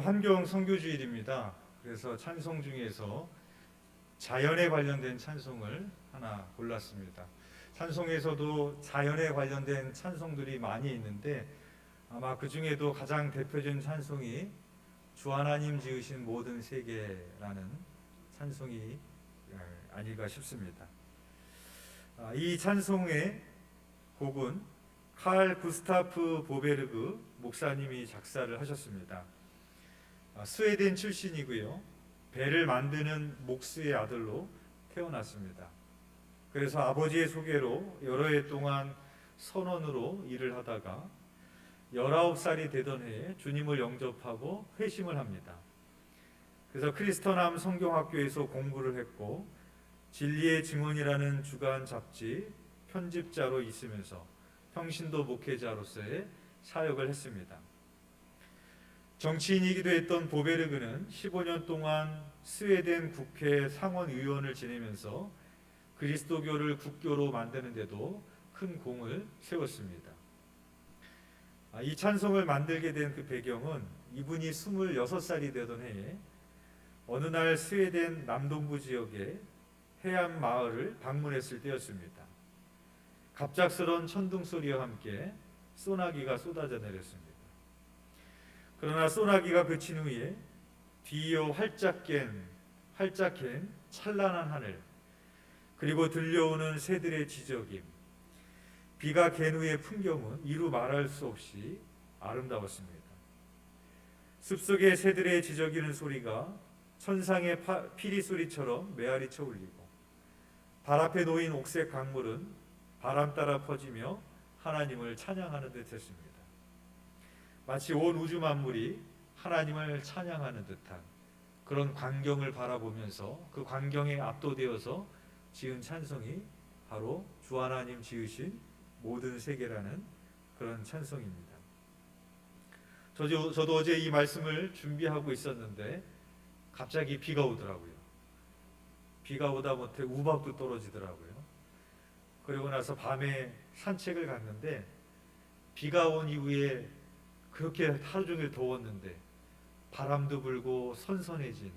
오늘은 환경 선교주일입니다. 그래서 찬송 중에서 자연에 관련된 찬송을 하나 골랐습니다. 찬송에서도 자연에 관련된 찬송들이 많이 있는데 아마 그 중에도 가장 대표적인 찬송이 주 하나님 지으신 모든 세계라는 찬송이 아닐까 싶습니다. 이 찬송의 곡은 칼 구스타프 보베르그 목사님이 작사를 하셨습니다. 스웨덴 출신이고요. 배를 만드는 목수의 아들로 태어났습니다. 그래서 아버지의 소개로 여러 해 동안 선원으로 일을 하다가 19살이 되던 해에 주님을 영접하고 회심을 합니다. 그래서 크리스터남 성경학교에서 공부를 했고 진리의 증언이라는 주간 잡지 편집자로 있으면서 평신도 목회자로서의 사역을 했습니다. 정치인이기도 했던 보베르그는 15년 동안 스웨덴 국회 상원의원을 지내면서 그리스도교를 국교로 만드는 데도 큰 공을 세웠습니다. 이 찬송을 만들게 된 그 배경은 이분이 26살이 되던 해에 어느 날 스웨덴 남동부 지역의 해안 마을을 방문했을 때였습니다. 갑작스런 천둥 소리와 함께 소나기가 쏟아져 내렸습니다. 그러나 소나기가 그친 후에 뒤이어 활짝 갠 찬란한 하늘, 그리고 들려오는 새들의 지저김, 비가 갠 후의 풍경은 이루 말할 수 없이 아름다웠습니다. 숲속의 새들의 지저귀는 소리가 천상의 피리 소리처럼 메아리쳐 울리고 발 앞에 놓인 옥색 강물은 바람 따라 퍼지며 하나님을 찬양하는 듯 했습니다. 마치 온 우주 만물이 하나님을 찬양하는 듯한 그런 광경을 바라보면서 그 광경에 압도되어서 지은 찬송이 바로 주 하나님 지으신 모든 세계라는 그런 찬송입니다. 저도 어제 이 말씀을 준비하고 있었는데 갑자기 비가 오더라고요. 비가 오다 못해 우박도 떨어지더라고요. 그리고 나서 밤에 산책을 갔는데 비가 온 이후에 그렇게 하루 종일 더웠는데 바람도 불고 선선해진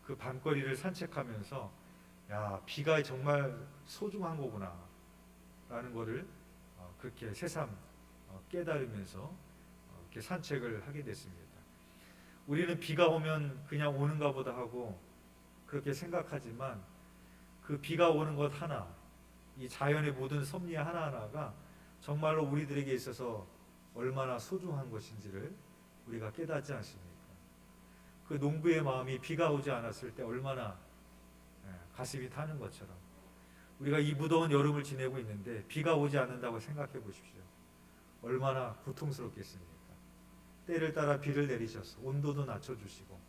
그 밤거리를 산책하면서 야, 비가 정말 소중한 거구나 라는 거를 그렇게 새삼 깨달으면서 이렇게 산책을 하게 됐습니다. 우리는 비가 오면 그냥 오는가 보다 하고 그렇게 생각하지만 그 비가 오는 것 하나, 이 자연의 모든 섭리 하나하나가 정말로 우리들에게 있어서 얼마나 소중한 것인지를 우리가 깨닫지 않습니까? 그 농부의 마음이 비가 오지 않았을 때 얼마나 가슴이 타는 것처럼 우리가 이 무더운 여름을 지내고 있는데 비가 오지 않는다고 생각해 보십시오. 얼마나 고통스럽겠습니까? 때를 따라 비를 내리셔서 온도도 낮춰주시고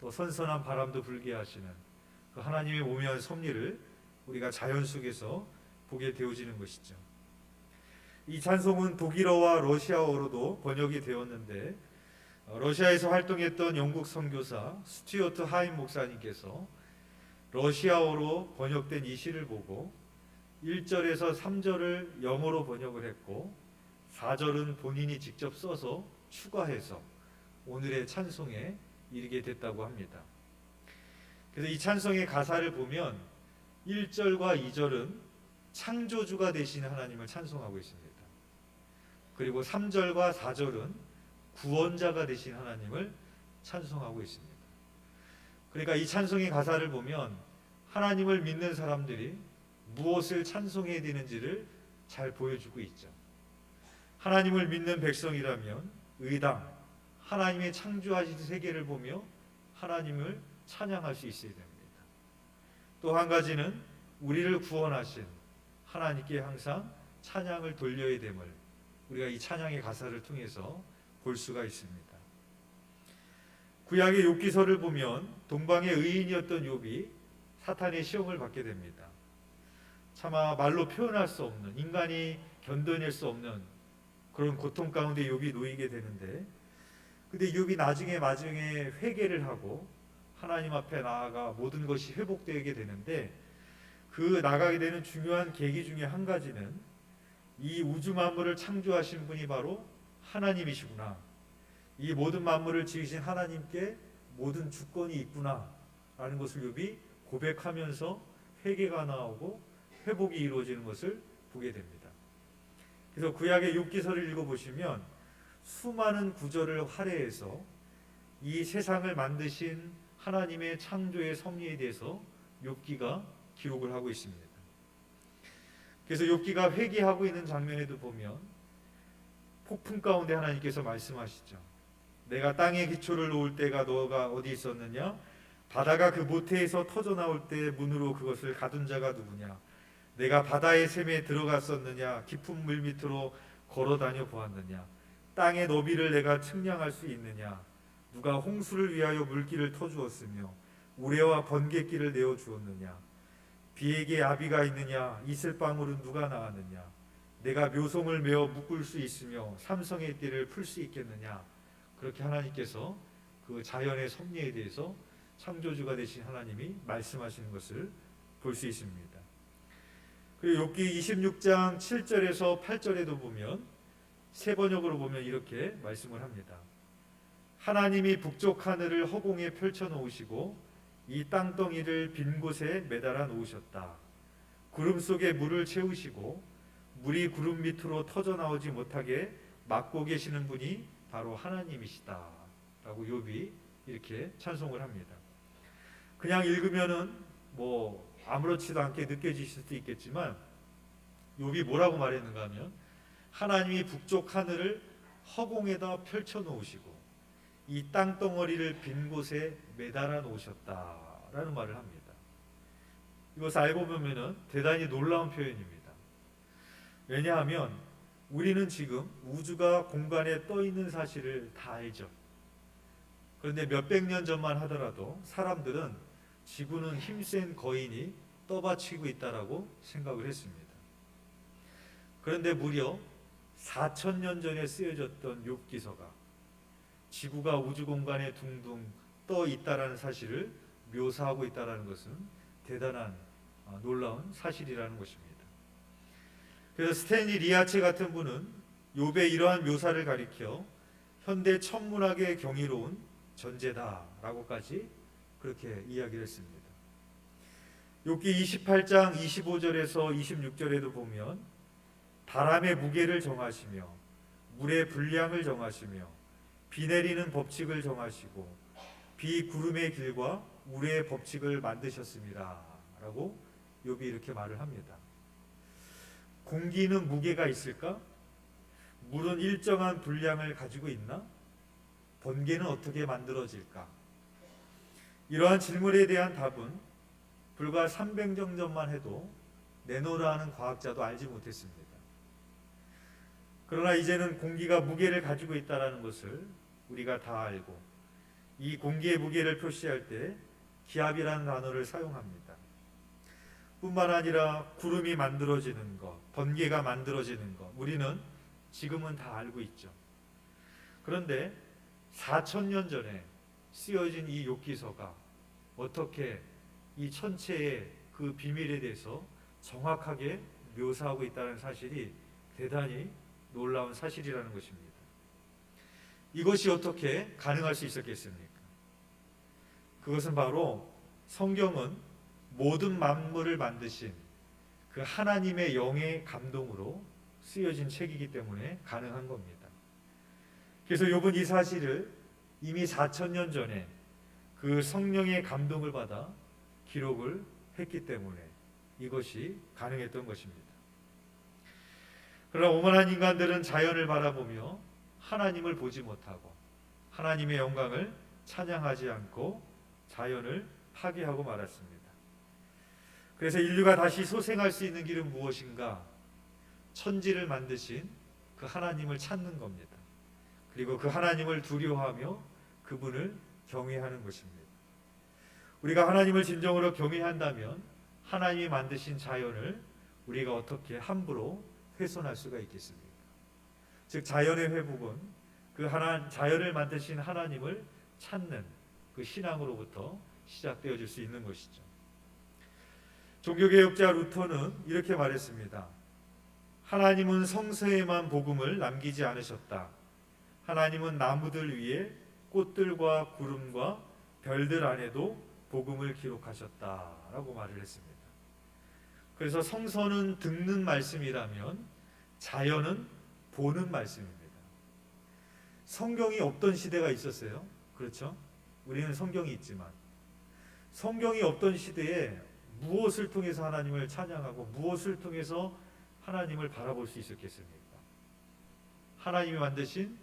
또 선선한 바람도 불게 하시는 그 하나님의 오묘한 섭리를 우리가 자연 속에서 보게 되어지는 것이죠. 이 찬송은 독일어와 러시아어로도 번역이 되었는데 러시아에서 활동했던 영국 선교사 스튜어트 하임 목사님께서 러시아어로 번역된 이 시를 보고 1절에서 3절을 영어로 번역을 했고 4절은 본인이 직접 써서 추가해서 오늘의 찬송에 이르게 됐다고 합니다. 그래서 이 찬송의 가사를 보면 1절과 2절은 창조주가 되신 하나님을 찬송하고 있습니다. 그리고 3절과 4절은 구원자가 되신 하나님을 찬송하고 있습니다. 그러니까 이 찬송의 가사를 보면 하나님을 믿는 사람들이 무엇을 찬송해야 되는지를 잘 보여주고 있죠. 하나님을 믿는 백성이라면 의당 하나님의 창조하신 세계를 보며 하나님을 찬양할 수 있어야 됩니다. 또 한 가지는 우리를 구원하신 하나님께 항상 찬양을 돌려야 됨을 우리가 이 찬양의 가사를 통해서 볼 수가 있습니다. 구약의 욥기서를 보면 동방의 의인이었던 욥이 사탄의 시험을 받게 됩니다. 차마 말로 표현할 수 없는, 인간이 견뎌낼 수 없는 그런 고통 가운데 욥이 놓이게 되는데, 근데 욥이 나중에 회개를 하고 하나님 앞에 나아가 모든 것이 회복되게 되는데, 그 나가게 되는 중요한 계기 중에 한 가지는 이 우주 만물을 창조하신 분이 바로 하나님이시구나, 이 모든 만물을 지으신 하나님께 모든 주권이 있구나라는 것을 욥이 고백하면서 회개가 나오고 회복이 이루어지는 것을 보게 됩니다. 그래서 구약의 욥기서를 읽어보시면 수많은 구절을 할애해서 이 세상을 만드신 하나님의 창조의 섭리에 대해서 욥기가 기록을 하고 있습니다. 그래서 욥기가 회개하고 있는 장면에도 보면 폭풍 가운데 하나님께서 말씀하시죠. 내가 땅에 기초를 놓을 때가 너가 어디 있었느냐? 바다가 그 모태에서 터져 나올 때 문으로 그것을 가둔 자가 누구냐? 내가 바다의 샘에 들어갔었느냐? 깊은 물 밑으로 걸어 다녀 보았느냐? 땅의 너비를 내가 측량할 수 있느냐? 누가 홍수를 위하여 물길을 터주었으며 우레와 번갯길을 내어 주었느냐? 비에게 아비가 있느냐? 이슬방울은 누가 낳았느냐? 내가 묘송을 메어 묶을 수 있으며 삼성의 띠를 풀 수 있겠느냐? 그렇게 하나님께서 그 자연의 섭리에 대해서 창조주가 되신 하나님이 말씀하시는 것을 볼 수 있습니다. 그리고 욥기 26장 7절에서 8절에도 보면 세 번역으로 보면 이렇게 말씀을 합니다. 하나님이 북쪽 하늘을 허공에 펼쳐 놓으시고 이 땅덩이를 빈 곳에 매달아 놓으셨다. 구름 속에 물을 채우시고 물이 구름 밑으로 터져 나오지 못하게 막고 계시는 분이 바로 하나님이시다 라고 욥이 이렇게 찬송을 합니다. 그냥 읽으면은 뭐 아무렇지도 않게 느껴지실 수도 있겠지만 욥이 뭐라고 말했는가 하면 하나님이 북쪽 하늘을 허공에다 펼쳐 놓으시고 이 땅덩어리를 빈 곳에 매달아 놓으셨다라는 말을 합니다. 이것을 알고 보면은 대단히 놀라운 표현입니다. 왜냐하면 우리는 지금 우주가 공간에 떠 있는 사실을 다 알죠. 그런데 몇백 년 전만 하더라도 사람들은 지구는 힘센 거인이 떠받치고 있다라고 생각을 했습니다. 그런데 무려 4,000년 전에 쓰여졌던 욥기서가 지구가 우주 공간에 둥둥 떠 있다라는 사실을 묘사하고 있다라는 것은 대단한 놀라운 사실이라는 것입니다. 그래서 스탠리 리아체 같은 분은 욥의 이러한 묘사를 가리켜 현대 천문학의 경이로운 전제다라고까지 그렇게 이야기를 했습니다. 욥기 28장 25절에서 26절에도 보면 바람의 무게를 정하시며 물의 분량을 정하시며 비 내리는 법칙을 정하시고 비 구름의 길과 우레의 법칙을 만드셨습니다 라고 욥이 이렇게 말을 합니다. 공기는 무게가 있을까? 물은 일정한 분량을 가지고 있나? 번개는 어떻게 만들어질까? 이러한 질문에 대한 답은 불과 300년 전만 해도 내노라 하는 과학자도 알지 못했습니다. 그러나 이제는 공기가 무게를 가지고 있다는 것을 우리가 다 알고 이 공기의 무게를 표시할 때 기압이라는 단어를 사용합니다. 뿐만 아니라 구름이 만들어지는 것, 번개가 만들어지는 것, 우리는 지금은 다 알고 있죠. 그런데 4,000년 전에 쓰여진 이 욥기서가 어떻게 이 천체의 그 비밀에 대해서 정확하게 묘사하고 있다는 사실이 대단히 놀라운 사실이라는 것입니다. 이것이 어떻게 가능할 수 있었겠습니까? 그것은 바로 성경은 모든 만물을 만드신 그 하나님의 영의 감동으로 쓰여진 책이기 때문에 가능한 겁니다. 그래서 욥은 이 사실을 이미 4,000년 전에 그 성령의 감동을 받아 기록을 했기 때문에 이것이 가능했던 것입니다. 그러나 오만한 인간들은 자연을 바라보며 하나님을 보지 못하고 하나님의 영광을 찬양하지 않고 자연을 파괴하고 말았습니다. 그래서 인류가 다시 소생할 수 있는 길은 무엇인가? 천지를 만드신 그 하나님을 찾는 겁니다. 그리고 그 하나님을 두려워하며 그분을 경외하는 것입니다. 우리가 하나님을 진정으로 경외한다면 하나님이 만드신 자연을 우리가 어떻게 함부로 훼손할 수가 있겠습니까? 즉 자연의 회복은 그 자연을 만드신 하나님을 찾는 그 신앙으로부터 시작되어질 수 있는 것이죠. 종교개혁자 루터는 이렇게 말했습니다. 하나님은 성서에만 복음을 남기지 않으셨다. 하나님은 나무들 위에 꽃들과 구름과 별들 안에도 복음을 기록하셨다라고 말을 했습니다. 그래서 성서는 듣는 말씀이라면 자연은 보는 말씀입니다. 성경이 없던 시대가 있었어요. 그렇죠? 우리는 성경이 있지만 성경이 없던 시대에 무엇을 통해서 하나님을 찬양하고 무엇을 통해서 하나님을 바라볼 수 있었겠습니까? 하나님이 만드신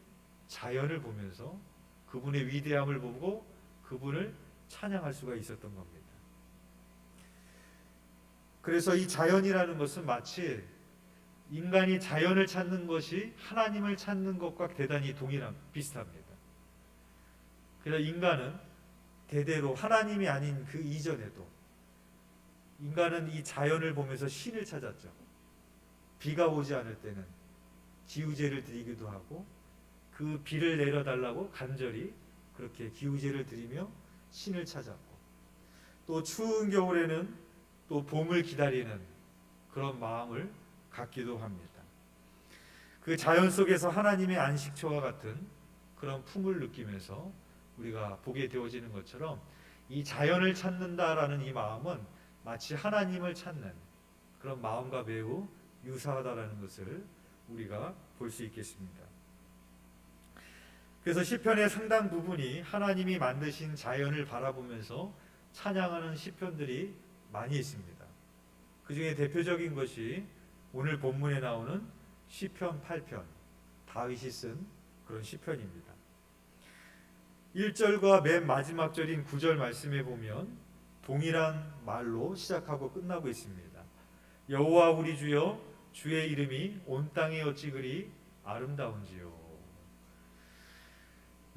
자연을 보면서 그분의 위대함을 보고 그분을 찬양할 수가 있었던 겁니다. 그래서 이 자연이라는 것은 마치 인간이 자연을 찾는 것이 하나님을 찾는 것과 대단히 비슷합니다. 그래서 인간은 대대로 하나님이 아닌 그 이전에도 인간은 이 자연을 보면서 신을 찾았죠. 비가 오지 않을 때는 기우제를 드리기도 하고 그 비를 내려달라고 간절히 그렇게 기우제를 드리며 신을 찾았고, 또 추운 겨울에는 또 봄을 기다리는 그런 마음을 갖기도 합니다. 그 자연 속에서 하나님의 안식처와 같은 그런 품을 느끼면서 우리가 보게 되어지는 것처럼 이 자연을 찾는다라는 이 마음은 마치 하나님을 찾는 그런 마음과 매우 유사하다라는 것을 우리가 볼 수 있겠습니다. 그래서 시편의 상당 부분이 하나님이 만드신 자연을 바라보면서 찬양하는 시편들이 많이 있습니다. 그 중에 대표적인 것이 오늘 본문에 나오는 시편 8편, 다윗이 쓴 그런 시편입니다. 1절과 맨 마지막 절인 9절 말씀에 보면 동일한 말로 시작하고 끝나고 있습니다. 여호와 우리 주여, 주의 이름이 온 땅에 어찌 그리 아름다운지요.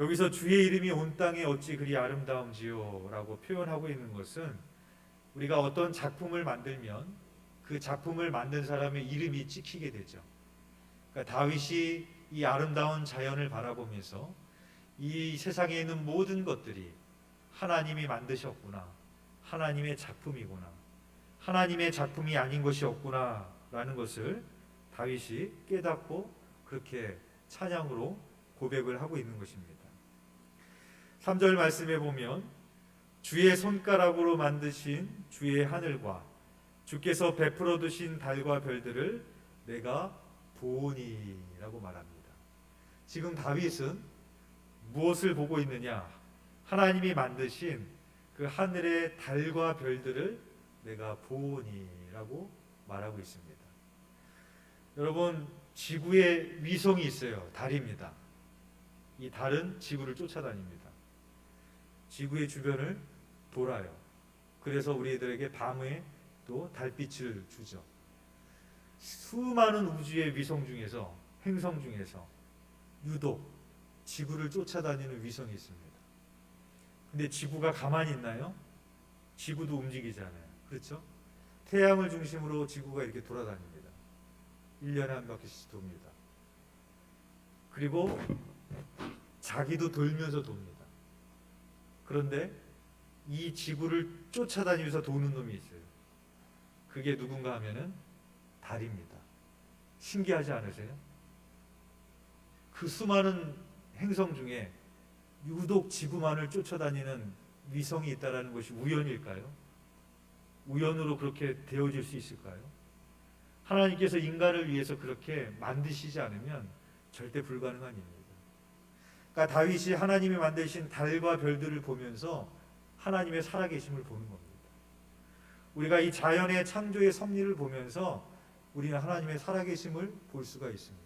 여기서 주의 이름이 온 땅에 어찌 그리 아름다운지요 라고 표현하고 있는 것은 우리가 어떤 작품을 만들면 그 작품을 만든 사람의 이름이 찍히게 되죠. 그러니까 다윗이 이 아름다운 자연을 바라보면서 이 세상에 있는 모든 것들이 하나님이 만드셨구나, 하나님의 작품이구나, 하나님의 작품이 아닌 것이 없구나 라는 것을 다윗이 깨닫고 그렇게 찬양으로 고백을 하고 있는 것입니다. 3절 말씀에 보면 주의 손가락으로 만드신 주의 하늘과 주께서 베풀어 두신 달과 별들을 내가 보오니 라고 말합니다. 지금 다윗은 무엇을 보고 있느냐? 하나님이 만드신 그 하늘의 달과 별들을 내가 보오니 라고 말하고 있습니다. 여러분, 지구에 위성이 있어요. 달입니다. 이 달은 지구를 쫓아다닙니다. 지구의 주변을 돌아요. 그래서 우리들에게 밤에 또 달빛을 주죠. 수많은 우주의 위성 중에서, 행성 중에서 유독 지구를 쫓아다니는 위성이 있습니다. 근데 지구가 가만히 있나요? 지구도 움직이잖아요. 그렇죠? 태양을 중심으로 지구가 이렇게 돌아다닙니다. 1년에 한 바퀴씩 돕니다. 그리고 자기도 돌면서 돕니다. 그런데 이 지구를 쫓아다니면서 도는 놈이 있어요. 그게 누군가 하면은 달입니다. 신기하지 않으세요? 그 수많은 행성 중에 유독 지구만을 쫓아다니는 위성이 있다는 것이 우연일까요? 우연으로 그렇게 되어질 수 있을까요? 하나님께서 인간을 위해서 그렇게 만드시지 않으면 절대 불가능한 일입니다. 그러니까 다윗이 하나님이 만드신 달과 별들을 보면서 하나님의 살아계심을 보는 겁니다. 우리가 이 자연의 창조의 섭리를 보면서 우리는 하나님의 살아계심을 볼 수가 있습니다.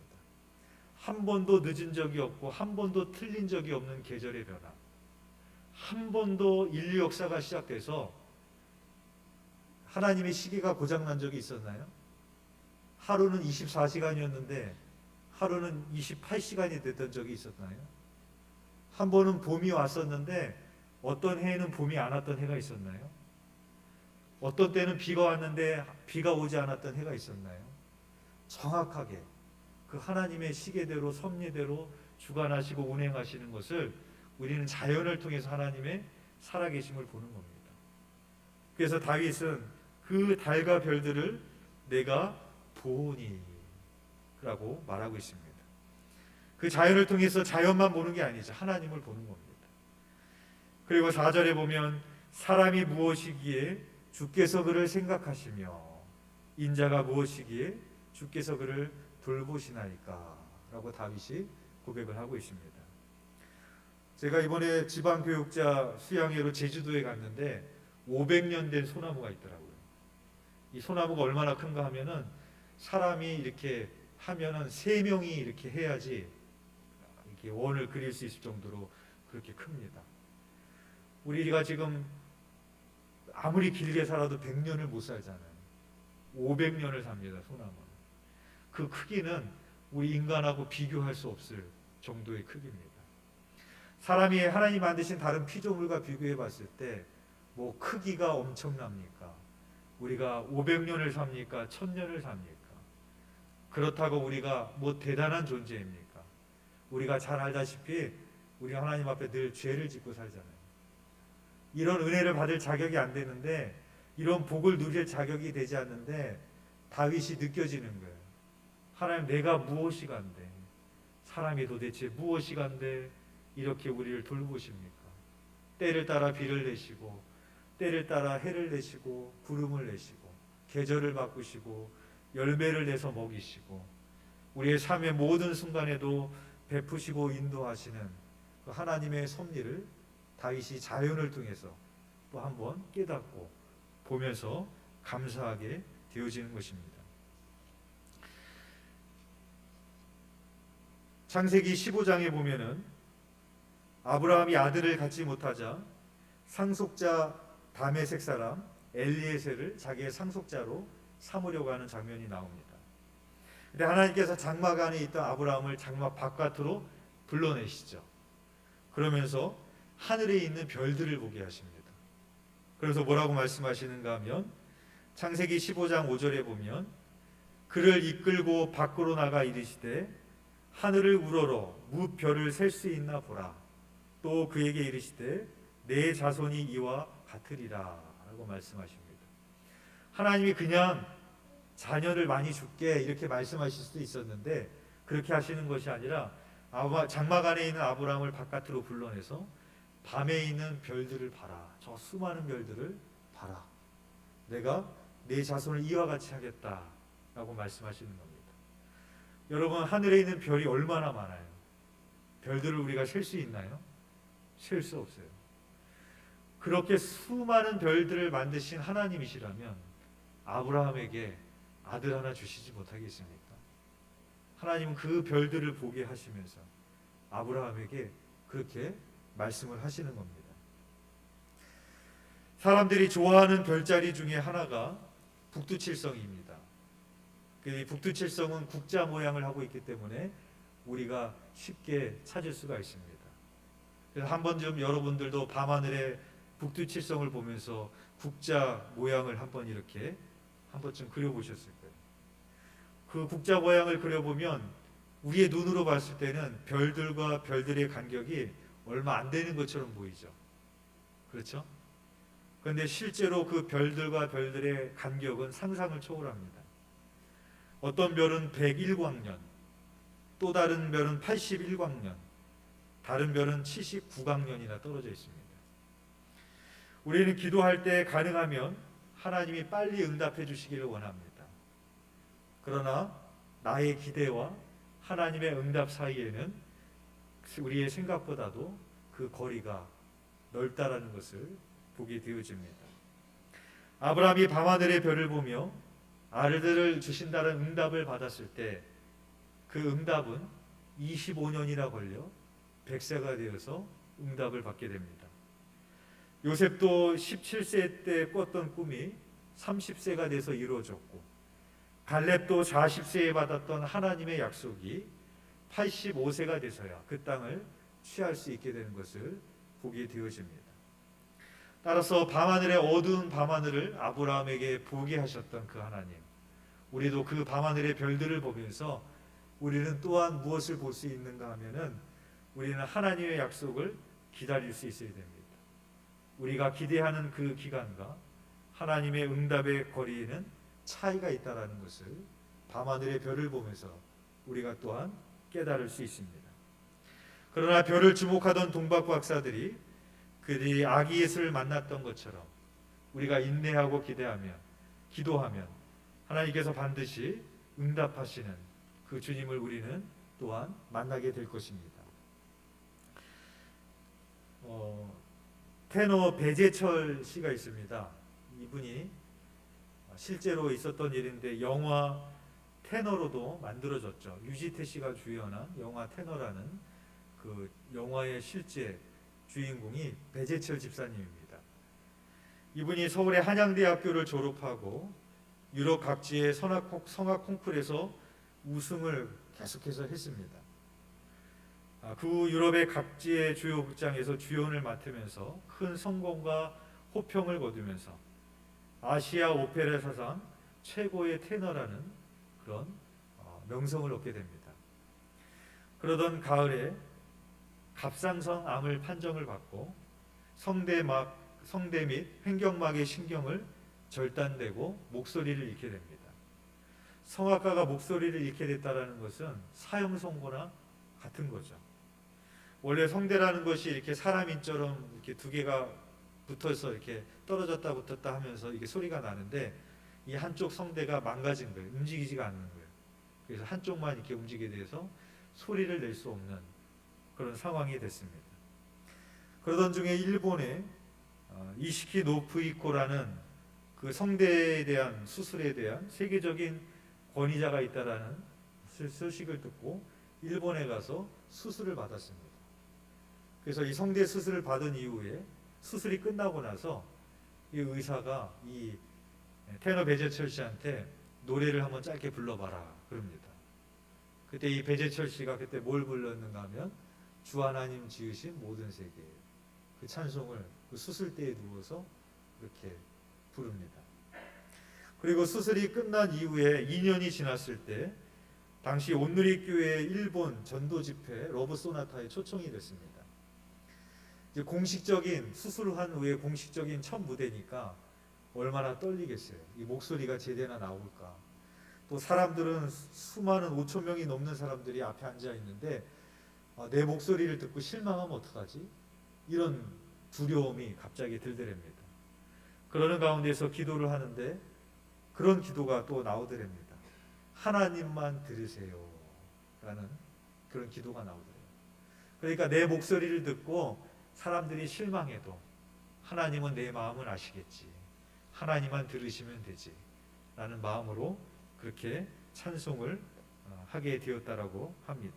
한 번도 늦은 적이 없고 한 번도 틀린 적이 없는 계절의 변화, 한 번도 인류 역사가 시작돼서 하나님의 시계가 고장난 적이 있었나요? 하루는 24시간이었는데 하루는 28시간이 됐던 적이 있었나요? 한 번은 봄이 왔었는데 어떤 해에는 봄이 안 왔던 해가 있었나요? 어떤 때는 비가 왔는데 비가 오지 않았던 해가 있었나요? 정확하게 그 하나님의 시계대로 섭리대로 주관하시고 운행하시는 것을 우리는 자연을 통해서 하나님의 살아계심을 보는 겁니다. 그래서 다윗은 그 달과 별들을 내가 보오니 라고 말하고 있습니다. 그 자연을 통해서 자연만 보는 게 아니죠. 하나님을 보는 겁니다. 그리고 4절에 보면 사람이 무엇이기에 주께서 그를 생각하시며 인자가 무엇이기에 주께서 그를 돌보시나이까 라고 다윗이 고백을 하고 있습니다. 제가 이번에 지방교육자 수양회로 제주도에 갔는데 500년 된 소나무가 있더라고요. 이 소나무가 얼마나 큰가 하면은 사람이 이렇게 하면은 3명이 이렇게 해야지 이렇게 원을 그릴 수 있을 정도로 그렇게 큽니다. 우리가 지금 아무리 길게 살아도 100년을 못 살잖아요. 500년을 삽니다. 소나무는. 그 크기는 우리 인간하고 비교할 수 없을 정도의 크기입니다. 사람이 하나님 만드신 다른 피조물과 비교해 봤을 때 뭐 크기가 엄청납니까? 우리가 500년을 삽니까? 1000년을 삽니까? 그렇다고 우리가 뭐 대단한 존재입니까? 우리가 잘 알다시피 우리 하나님 앞에 늘 죄를 짓고 살잖아요. 이런 은혜를 받을 자격이 안 되는데, 이런 복을 누릴 자격이 되지 않는데 다윗이 느껴지는 거예요. 하나님, 내가 무엇이간데, 사람이 도대체 무엇이간데 이렇게 우리를 돌보십니까? 때를 따라 비를 내시고 때를 따라 해를 내시고 구름을 내시고 계절을 바꾸시고 열매를 내서 먹이시고 우리의 삶의 모든 순간에도 베푸시고 인도하시는 그 하나님의 섭리를 다윗이 자연을 통해서 또 한번 깨닫고 보면서 감사하게 되어지는 것입니다. 창세기 15장에 보면은 아브라함이 아들을 갖지 못하자 상속자 다메섹 사람 엘리에셀을 자기의 상속자로 삼으려고 하는 장면이 나옵니다. 근데 하나님께서 장막 안에 있던 아브라함을 장막 바깥으로 불러내시죠. 그러면서 하늘에 있는 별들을 보게 하십니다. 그래서 뭐라고 말씀하시는가 하면 창세기 15장 5절에 보면 그를 이끌고 밖으로 나가 이르시되 하늘을 우러러 무별을 셀 수 있나 보라. 또 그에게 이르시되 내 자손이 이와 같으리라 라고 말씀하십니다. 하나님이 그냥 자녀를 많이 줄게 이렇게 말씀하실 수도 있었는데 그렇게 하시는 것이 아니라 장막 안에 있는 아브라함을 바깥으로 불러내서 밤에 있는 별들을 봐라. 저 수많은 별들을 봐라. 내가 내 자손을 이와 같이 하겠다 라고 말씀하시는 겁니다. 여러분, 하늘에 있는 별이 얼마나 많아요? 별들을 우리가 셀 수 있나요? 셀 수 없어요. 그렇게 수많은 별들을 만드신 하나님이시라면 아브라함에게 아들 하나 주시지 못하겠습니까? 하나님은 그 별들을 보게 하시면서 아브라함에게 그렇게 말씀을 하시는 겁니다. 사람들이 좋아하는 별자리 중에 하나가 북두칠성입니다. 그 북두칠성은 국자 모양을 하고 있기 때문에 우리가 쉽게 찾을 수가 있습니다. 그래서 한 번쯤 여러분들도 밤하늘에 북두칠성을 보면서 국자 모양을 한 번쯤 그려보셨을 거예요. 그 국자 모양을 그려보면 우리의 눈으로 봤을 때는 별들과 별들의 간격이 얼마 안 되는 것처럼 보이죠. 그렇죠? 그런데 실제로 그 별들과 별들의 간격은 상상을 초월합니다. 어떤 별은 101광년, 또 다른 별은 81광년, 다른 별은 79광년이나 떨어져 있습니다. 우리는 기도할 때 가능하면 하나님이 빨리 응답해 주시기를 원합니다. 그러나 나의 기대와 하나님의 응답 사이에는 우리의 생각보다도 그 거리가 넓다라는 것을 보게 되어집니다. 아브라함이 밤하늘의 별을 보며 아들을 주신다는 응답을 받았을 때 그 응답은 25년이나 걸려 100세가 되어서 응답을 받게 됩니다. 요셉도 17세 때 꿨던 꿈이 30세가 돼서 이루어졌고, 갈렙도 40세에 받았던 하나님의 약속이 85세가 돼서야 그 땅을 취할 수 있게 되는 것을 보게 되어집니다. 따라서 밤하늘의 어두운 밤하늘을 아브라함에게 보게 하셨던 그 하나님, 우리도 그 밤하늘의 별들을 보면서 우리는 또한 무엇을 볼 수 있는가 하면은 우리는 하나님의 약속을 기다릴 수 있어야 됩니다. 우리가 기대하는 그 기간과 하나님의 응답의 거리에는 차이가 있다라는 것을 밤하늘의 별을 보면서 우리가 또한 깨달을 수 있습니다. 그러나 별을 주목하던 동박 박사들이 그들이 아기 예수를 만났던 것처럼 우리가 인내하고 기도하면 하나님께서 반드시 응답하시는 그 주님을 우리는 또한 만나게 될 것입니다. 테너 배재철 씨가 있습니다. 이분이 실제로 있었던 일인데 영화 테너로도 만들어졌죠. 유지태 씨가 주연한 영화 테너라는 그 영화의 실제 주인공이 배재철 집사님입니다. 이분이 서울의 한양대학교를 졸업하고 유럽 각지의 성악 콩쿠르에서 우승을 계속해서 했습니다. 그 유럽의 각지의 주요 극장에서 주연을 맡으면서 큰 성공과 호평을 거두면서 아시아 오페라 사상 최고의 테너라는 그런 명성을 얻게 됩니다. 그러던 가을에 갑상선 암을 판정을 받고 성대 및 횡격막의 신경을 절단되고 목소리를 잃게 됩니다. 성악가가 목소리를 잃게 됐다는 것은 사형 선고나 같은 거죠. 원래 성대라는 것이 이렇게 사람 인처럼 이렇게 두 개가 붙어서 이렇게 떨어졌다 붙었다 하면서 이게 소리가 나는데 이 한쪽 성대가 망가진 거예요. 움직이지가 않는 거예요. 그래서 한쪽만 이렇게 움직이게 돼서 소리를 낼 수 없는 그런 상황이 됐습니다. 그러던 중에 일본의 이시키 노프이코라는 그 성대에 대한 수술에 대한 세계적인 권위자가 있다라는 소식을 듣고 일본에 가서 수술을 받았습니다. 그래서 이 성대 수술을 받은 이후에 수술이 끝나고 나서 이 의사가 이 테너 배재철 씨한테 노래를 한번 짧게 불러봐라 그럽니다. 그때 이 배재철 씨가 그때 뭘 불렀는가 하면 주 하나님 지으신 모든 세계 그 찬송을 그 수술대에 누워서 이렇게 부릅니다. 그리고 수술이 끝난 이후에 2년이 지났을 때 당시 온누리교회 일본 전도 집회 러브 소나타에 초청이 됐습니다. 이제 공식적인 수술한 후에 공식적인 첫 무대니까 얼마나 떨리겠어요. 이 목소리가 제대로 나올까. 또 사람들은 수많은 5천 명이 넘는 사람들이 앞에 앉아 있는데 내 목소리를 듣고 실망하면 어떡하지? 이런 두려움이 갑자기 들더랍니다. 그러는 가운데서 기도를 하는데 그런 기도가 또 나오더랍니다. 하나님만 들으세요 라는 그런 기도가 나오더래요. 그러니까 내 목소리를 듣고 사람들이 실망해도 하나님은 내 마음을 아시겠지. 하나님만 들으시면 되지 라는 마음으로 그렇게 찬송을 하게 되었다라고 합니다.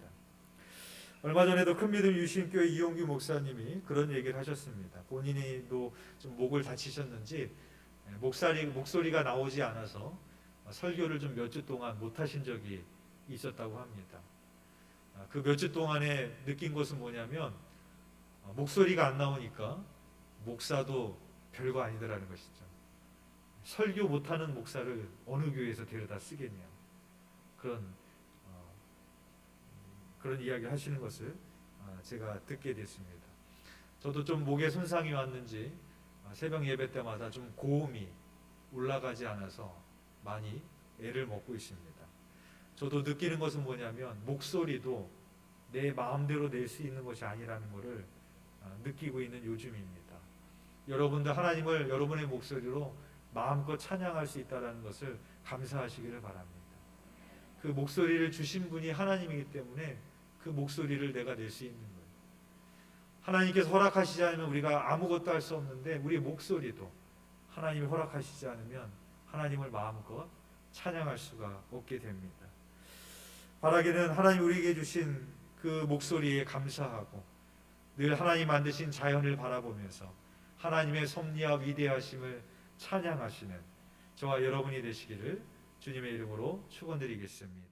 얼마 전에도 큰믿음 유신교회 이용규 목사님이 그런 얘기를 하셨습니다. 본인이도 좀 목을 다치셨는지 목소리가 나오지 않아서 설교를 좀 몇 주 동안 못 하신 적이 있었다고 합니다. 그 몇 주 동안에 느낀 것은 뭐냐면 목소리가 안 나오니까 목사도 별거 아니더라는 것이죠. 설교 못하는 목사를 어느 교회에서 데려다 쓰겠냐 그런 이야기 하시는 것을 제가 듣게 됐습니다. 저도 좀 목에 손상이 왔는지 새벽 예배 때마다 좀 고음이 올라가지 않아서 많이 애를 먹고 있습니다. 저도 느끼는 것은 뭐냐면 목소리도 내 마음대로 낼 수 있는 것이 아니라는 것을 느끼고 있는 요즘입니다. 여러분들 하나님을 여러분의 목소리로 마음껏 찬양할 수 있다는 것을 감사하시기를 바랍니다. 그 목소리를 주신 분이 하나님이기 때문에 그 목소리를 내가 낼 수 있는 거예요. 하나님께서 허락하시지 않으면 우리가 아무것도 할 수 없는데 우리 목소리도 하나님이 허락하시지 않으면 하나님을 마음껏 찬양할 수가 없게 됩니다. 바라기는 하나님 우리에게 주신 그 목소리에 감사하고 늘 하나님 만드신 자연을 바라보면서 하나님의 섭리와 위대하심을 찬양하시는 저와 여러분이 되시기를 주님의 이름으로 축원드리겠습니다.